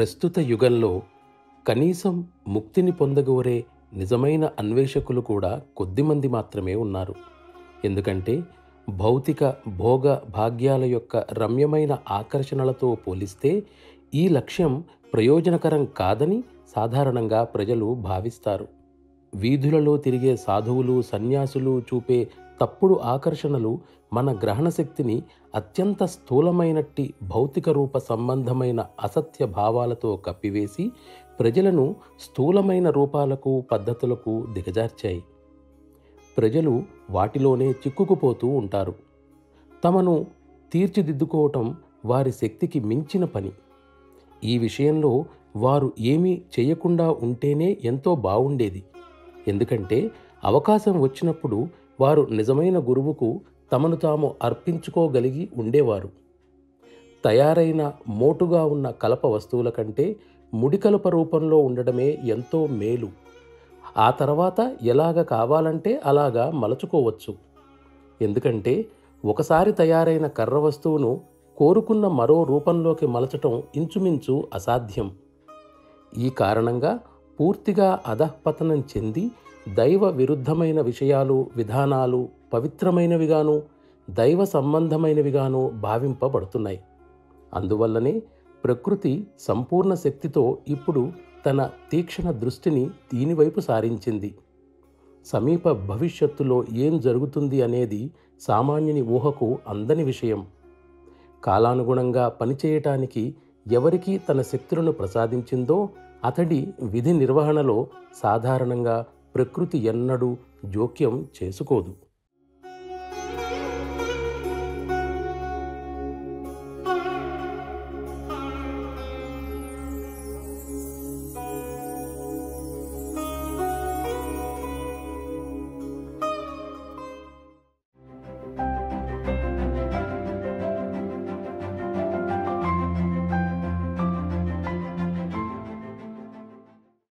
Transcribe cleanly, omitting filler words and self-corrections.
ప్రస్తుత యుగంలో కనీసం ముక్తిని పొందగోరే నిజమైన అన్వేషకులు కూడా కొద్దిమంది మాత్రమే ఉన్నారు. ఎందుకంటే భౌతిక భోగ భాగ్యాల యొక్క రమ్యమైన ఆకర్షణలతో పోలిస్తే ఈ లక్ష్యం ప్రయోజనకరం కాదని సాధారణంగా ప్రజలు భావిస్తారు. వీధులలో తిరిగే సాధువులు సన్యాసులు చూపే తప్పుడు ఆకర్షణలు మన గ్రహణ శక్తిని అత్యంత స్థూలమైనట్టి భౌతిక రూప సంబంధమైన అసత్య భావాలతో కప్పివేసి ప్రజలను స్థూలమైన రూపాలకు పద్ధతులకు దిగజార్చాయి. ప్రజలు వాటిలోనే చిక్కుకుపోతూ ఉంటారు. తమను తీర్చిదిద్దుకోవటం వారి శక్తికి మించిన పని. ఈ విషయంలో వారు ఏమీ చేయకుండా ఉంటేనే ఎంతో బావుండేది. ఎందుకంటే అవకాశం వచ్చినప్పుడు వారు నిజమైన గురువుకు తమను తాము అర్పించుకోగలిగి ఉండేవారు. తయారైన మోటుగా ఉన్న కలప వస్తువుల కంటే ముడికలప రూపంలో ఉండడమే ఎంతో మేలు. ఆ తర్వాత ఎలాగ కావాలంటే అలాగా మలచుకోవచ్చు. ఎందుకంటే ఒకసారి తయారైన కర్ర వస్తువును కోరుకున్న మరో రూపంలోకి మలచటం ఇంచుమించు అసాధ్యం. ఈ కారణంగా పూర్తిగా అధఃపతనం చెంది దైవ విరుద్ధమైన విషయాలు విధానాలు పవిత్రమైనవిగాను దైవ సంబంధమైనవిగాను భావింపబడుతున్నాయి. అందువల్లనే ప్రకృతి సంపూర్ణ శక్తితో ఇప్పుడు తన తీక్షణ దృష్టిని దీనివైపు సారించింది. సమీప భవిష్యత్తులో ఏం జరుగుతుంది అనేది సామాన్యుని ఊహకు అందని విషయం. కాలానుగుణంగా పనిచేయటానికి ఎవరికి తన శక్తులను ప్రసాదించిందో అతడి విధి నిర్వహణలో సాధారణంగా ప్రకృతి ఎన్నడూ జోక్యం చేసుకోదు.